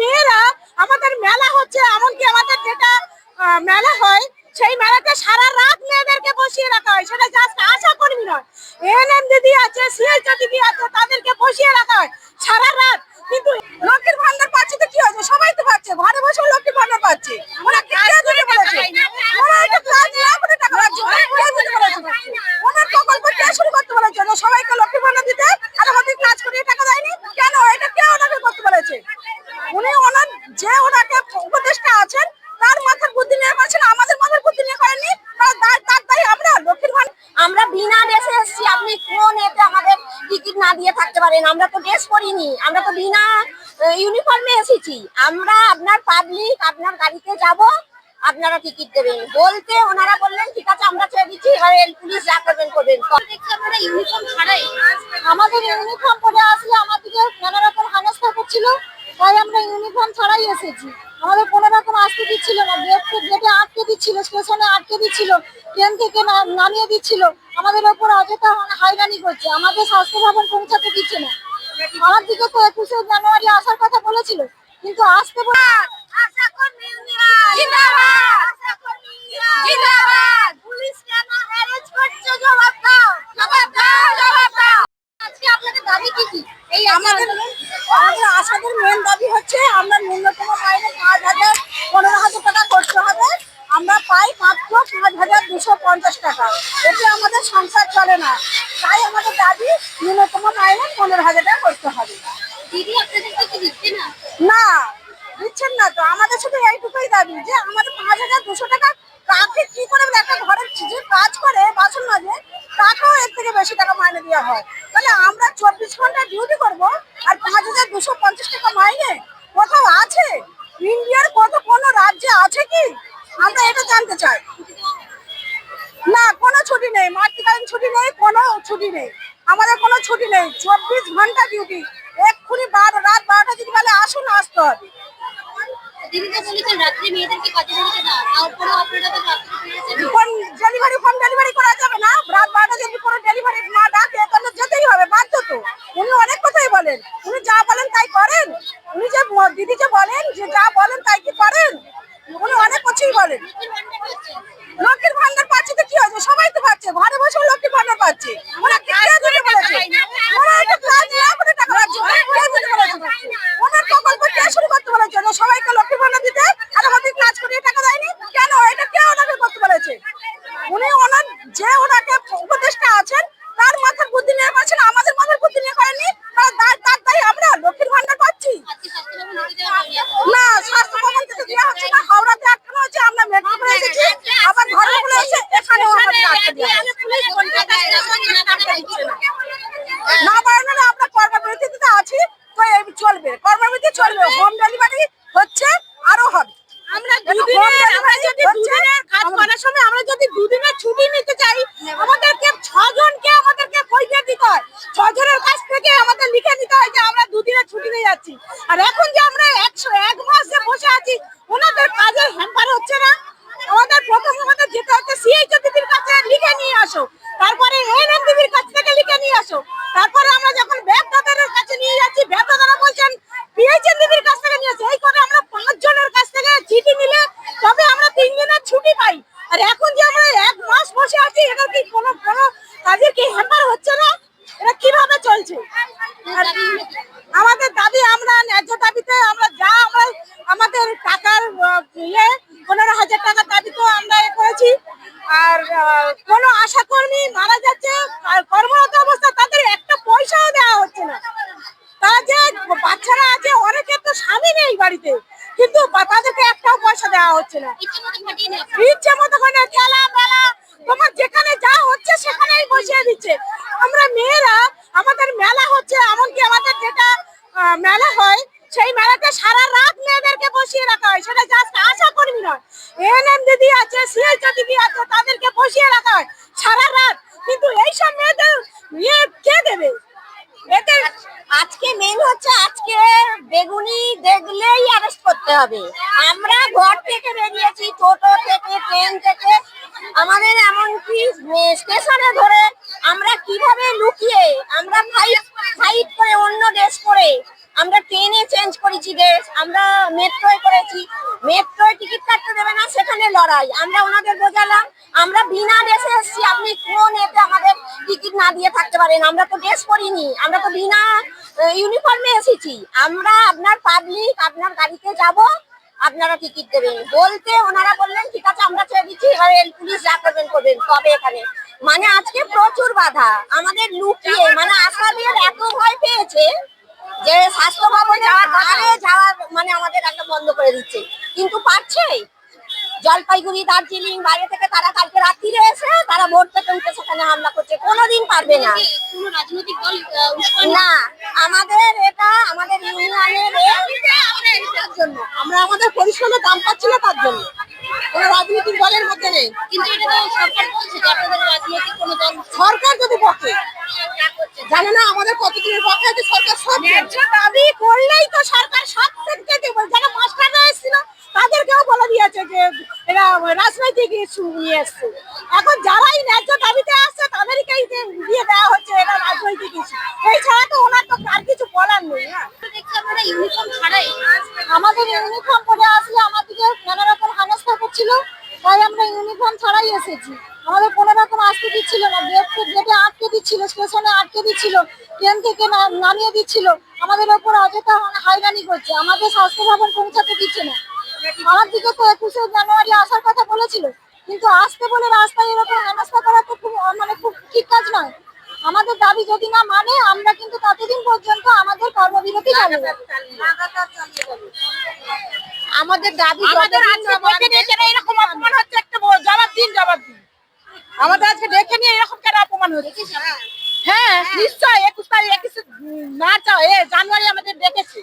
মেয়েরা আমাদের মেলা হচ্ছে, এমনকি আমাদের যেটা মেলা হয় সেই মেলাতে সারা রাত মেয়েদেরকে বসিয়ে রাখা হয়। সেটা জাস্ট আশা কর্মী নয়, এএনএম দিদি আছে, সিএইচও দিদি আছে, তাদেরকে বসিয়ে রাখা হয় সারা রাত। কিন্তু লক্ষ্মীর ভান্ডার পাচ্ছে তো কি হয়েছে? সবাই তো পাচ্ছে, ঘরে বসে লক্ষ্মীর ভান্ডার পাচ্ছে। ওরা কে দিতে বলেছে? ওরা এটা কাজ না করে টাকা পাচ্ছে, ওরা কে দিতে বলেছে? ওনার প্রকল্প কে শুরু করতে বলেছে? সবাইকে লক্ষ্মীর ভান্ডার দিতে, আর আমাদের কাজ করে টাকা দেয়নি কেন? এটা কে ওনাকে করতে বলেছে? উনি ওনার যে ওনাকে উপদেষ্টা আছেন তার মাথার বুদ্ধি নিয়ে করেছেন, আমাদের মাথার বুদ্ধি নিয়ে করেননি। তার তাই আমরা লক্ষ্মীর ভান্ডার, আমরা বিনা ড্রেসে এসেছি, আপনি কোন এতে আমাদের টিকিট না দিয়ে থাকতে পারেন? আমরা তো ড্রেস পরিনি, আমরা তো বিনা ইউনিফর্মে এসেছি। আমরা আপনার পাবলিক, আপনার গাড়িতে যাব, আপনারা টিকিট দেবেন বলতে ওনারা বললেন ঠিক আছে আমরা ছেড়ে দিচ্ছি, এবারে পুলিশ যা করবেন করবেন। আমরা ইউনিফর্ম ছাড়াই, আমাদের ইউনিফর্ম পরে আসলে আমাদেরকে নানা রকম হেনস্থা করছিল, তাই আমরা ইউনিফর্ম ছাড়াই এসেছি। আমাদের কোনো রকম আসতে দিচ্ছিল না, গেটে আটকে দিচ্ছিল, স্টেশনে আটকে দিচ্ছিল, ট্রেন থেকে নামিয়ে দিচ্ছিল, আমাদের ওপর অযথা হয়রানি করছে, আমাদের স্বাস্থ্য ভবন পৌঁছাতে দিচ্ছে না। আমার দিকে তো 21শে জানুয়ারি আসার কথা বলেছিল, কিন্তু আসতে পুলিশ কেন অ্যারেস্ট করছে? জবাব দাও, জবাব দাও, জবাব দাও। আজকে আপনাদের দাবি কি কি? এই আমাদের আশাদের মেন দাবি হচ্ছে আমরা ন্যূনতম মাইনে 5,000 15,000 টাকা করতে হবে। আমরা পাই মাত্র 5,250 টাকা, এতে আমাদের সংসার চলে না। তাই আমাদের দাবি ন্যূনতম মাইনে 15,000 টাকা করতে হবে। দিদি আপনাদেরকে কি দিচ্ছে না? না, দিচ্ছেন না তো। আমাদের শুধু এইটুকুই দাবি যে আমাদের 5,200 টাকা কাকে কি করে একটা ঘরের যে কাজ করে বাসন মাজে তাকেও এর থেকে বেশি টাকা মাইনে দেওয়া হয়। তাহলে আমরা 24 ঘন্টা ডিউটি করব আর 5,250 টাকা মাইনে কোথাও আছে? ইন্ডিয়ার কোনো রাজ্যে আছে কি? আমরা এটা জানতে চাই। না, কোনো ছুটি নেই, মাতৃকালীন ছুটি নেই, কোনো ছুটি নেই, আমাদের কোনো ছুটি নেই। 24 ঘন্টা ডিউটি। এক্ষুনি রাত 12টা যদি বলে আসুন, আসতে হবে। দিদিকে বলেছেন রাত্রে মেয়েদেরকে কাজে যেতে না, তারপরেও আপনারা তো রাত্রে ফিরেছেন। হোম ডেলিভারি করা যাবে না? রাত 12টা যদি কোনো ডেলিভারি না ডাকে তাহলে যেতেই হবে, বাধ্য তো। উনি অনেক কথাই বলেন, উনি যা বলেন তাই করেন? উনি যে দিদি যে বলেন যে যা বলেন তাই কি করেন? উনি অনেক কিছুই বলেন। লক্ষ্মীর ভান্ডার পাচ্ছে তো কি হয়েছে? সবাই তো পাচ্ছে, ঘরে বসে লক্ষ্মীর ভান্ডার পাচ্ছে। ওরা কে দিতে বলেছে? ওরা এটা কাজ না করে টাকা পাচ্ছে, ওরা কে দিতে বলেছে? ওনার প্রকল্প কে শুরু করতে বলেছে? সবাইকে লক্ষ্মীর ভান্ডার দিতে, আর আমাদের কাজ করে টাকা দেয়নি কেন? এটা কে ওনাকে করতে বলেছে? উনি ওনার যে ওনাকে উপদেষ্টা আছেন তার মাথার বুদ্ধি নিয়ে করেছেন, আমাদের মাথার বুদ্ধি নিয়ে করেননি। তার তাই আমরা লক্ষ্মীর ভান্ডার পাচ্ছি না। স্বাস্থ্য ভবন থেকে দেওয়া হচ্ছে না, হাওড়াতে আটকানো হচ্ছে, আমরা মেদিনীপুরে এসেছি, আবার ঘরে বলে এসে এখানেও আমাদের আটকে দেওয়া না। বাড়ানো আমরা কর্মবিরতিতে আছি, তো এই চলবে, কর্মবিরতি চলবে। হোম ডেলিভারি হচ্ছে, আরো হবে। আমরা কাজ করার সময় আমরা যদি দুদিনের ছুটি নিতে চাই, আমাদেরকে 6 জনকে আমাদেরকে কৈফিয়ত দিতে হয়। 6 জনের কাছ থেকে আমাদের লিখে দিতে হয় যে আমরা দুদিনের ছুটি নিয়ে যাচ্ছি। আর এখন যে আমরা 1 মাস যে বসে আছি, ওনাদের কাজের হ্যাম্পার হচ্ছে না। আমাদের প্রথম যেতে হচ্ছে সিএইচও দিদির কাছে লিখে নিয়ে আসো, তারপরে এএনএম দিদির কাছ থেকে লিখে নিয়ে আসো, তারপরে আমরা যখন ব্যবসাদারের কাছে নিয়ে যাচ্ছি, ব্যবসাদারা বলছেন পিএইচএন দিদির কাছ থেকে নিয়ে আসো। এই করে আমরা 5 জনের কাছ থেকে চিঠি নিলে তবে আমরা 3 দিনের ছুটি পাই। আর এখন যে আমরা 1 মাস বসে আছি, এটা কি কোনো কাজের কি হ্যাম্পার হচ্ছে না? এটা কিভাবে চলছে? আমাদের দাবি, আমরা ন্যায্য দাবিতে আমরা আমাদের টাকার 15,000 টাকা দাবি তো আমরা করেছি। আর কোনো আশাকর্মী মারা যাচ্ছে কর্মরত অবস্থা, তাদের একটা পয়সাও দেওয়া হচ্ছে না। তারা যে বাচ্চারা আছে, অনেকের তো স্বামী নেই বাড়িতে, কিন্তু তাদেরকে একটাও পয়সা দেওয়া হচ্ছে না। ইচ্ছে মতো করে খেলা বেলা তোমার যেখানে যা হচ্ছে সেখানেই বসিয়ে দিচ্ছে। আমরা মেয়েরা, আমাদের মেলা হচ্ছে, এমনকি আমাদের যেটা মেলা হয় সেই মেলাতে সারা রাত মেয়েদেরকে বসিয়ে রাখা হয়। সেটা জাস্ট আশা কর্মী নয়, এএনএম দিদি আছে, সিএইচও দিদি আছে, তাদেরকে বসিয়ে রাখা হয় সারা রাত। কিন্তু এইসব মেয়েদের কে দেবে? এতে আজকে মেন হচ্ছে আজকে বেগুনি দেখলেই অ্যারেস্ট করতে হবে। আমরা ঘর থেকে বেরিয়েছি, টোটো থেকে, ট্রেন থেকে, আমাদের এমনকি স্টেশনে ধরে আমরা কিভাবে লুকিয়ে আমরা ফাইট করে অন্য দেশ করে আমরা ট্রেনে চেঞ্জ করেছি দেশ, আমরা মেট্রোয় করেছি, মেট্রোয় টিকিট কাটতে দেবে না সেখানে লড়াই। আমরা ওনাদের বোঝালাম আমরা বিনা দেশে এসেছি, আপনি কোন এতে আমাদের টিকিট না দিয়ে থাকতে পারেন, আমরা তো ড্রেস পরিনি, আমরা তো বিনা ইউনিফর্মে এসেছি, আমরা আপনার পাবলিক আপনার গাড়িতে যাব, আপনারা টিকিট দেবেন বলতে ওনারা বললেন ঠিক আছে আমরা ছেড়ে দিচ্ছি, এবারে পুলিশ যা করবেন করবেন। তবে এখানে মানে আজকে প্রচুর বাধা, আমাদের লুকিয়ে মানে আসামির এত ভয় পেয়েছে যে স্বাস্থ্য ভবনে যাওয়ার মানে আমাদের একটা বন্ধ করে দিচ্ছে, কিন্তু পারছে। জলপাইগুড়ি দার্জিলিং বাইরে থেকে তারা কালকে রাত্রিরে এসে তারা ভোট পেতে উঠে সেখানে হামলা করছে, কোনোদিন পারবে না। কোনো রাজনৈতিক দল না, আমাদের এটা আমাদের ইউনিয়নের জন্য আমরা আমাদের পরিশ্রমের দাম পাচ্ছি না, তার জন্য কোনো রাজনৈতিক দলের মধ্যে নেই। কিন্তু এটা তো সরকার বলছে যে আপনাদের রাজনৈতিক কোনো দল সরকার যদি বকে জানে না আমাদের কতদিনের বকে আছে, সরকার সব ন্যায্য দাবি করলেই তো সরকার সব থেকে দেবে। যারা মাস্টাররা এসেছিল তাদেরকেও বলে দিয়েছে যে এরা রাজনৈতিক ইস্যু নিয়ে এসছে। এখন যারাই ন্যায্য দাবিতে আসছে তাদেরকেই দিয়ে দেওয়া হচ্ছে এটা রাজনৈতিক ইস্যু। এই ছাড়া তো ওনার তো আর কিছু বলার নেই। হ্যাঁ, দেখছি আপনারা ইউনিফর্ম ছাড়াই আমাদের ইউনিফর্ম পরে আসলে আমাদেরকে নানা রকম হেনস্থা করছিল, তাই আমরা ইউনিফর্ম ছাড়াই এসেছি। আমাদের কোনো রকম আসতে দিচ্ছিল না, গেটে আটকে দিচ্ছিল, স্টেশনে আটকে দিচ্ছিল, ট্রেন থেকে নামিয়ে দিচ্ছিল, আমাদের ওপর অযথা হয়রানি করছে, আমাদের স্বাস্থ্য ভবন পৌঁছাতে দিচ্ছে না। আমার দিকে তো 21শে জানুয়ারি আসার কথা বলেছিল, কিন্তু আসতে বলে রাস্তায় এরকম হেনস্থা করা তো খুব মানে খুব ঠিক কাজ নয়। আমাদের দাবি যদি না মানে আমরা কিন্তু ততদিন পর্যন্ত আমাদের কর্মবিরতি চালিয়ে যাবো। আমাদের দাবি আমাদের আজকে ডেকে নিয়ে কেন এরকম অপমান হচ্ছে, একটা জবাব দিন, জবাব দিন। আমাদের আজকে ডেকে নিয়ে এরকম কেন অপমান হচ্ছে? হ্যাঁ নিশ্চয়ই 21 তারিখ 21 মার্চ জানুয়ারি আমাদের ডেকেছে।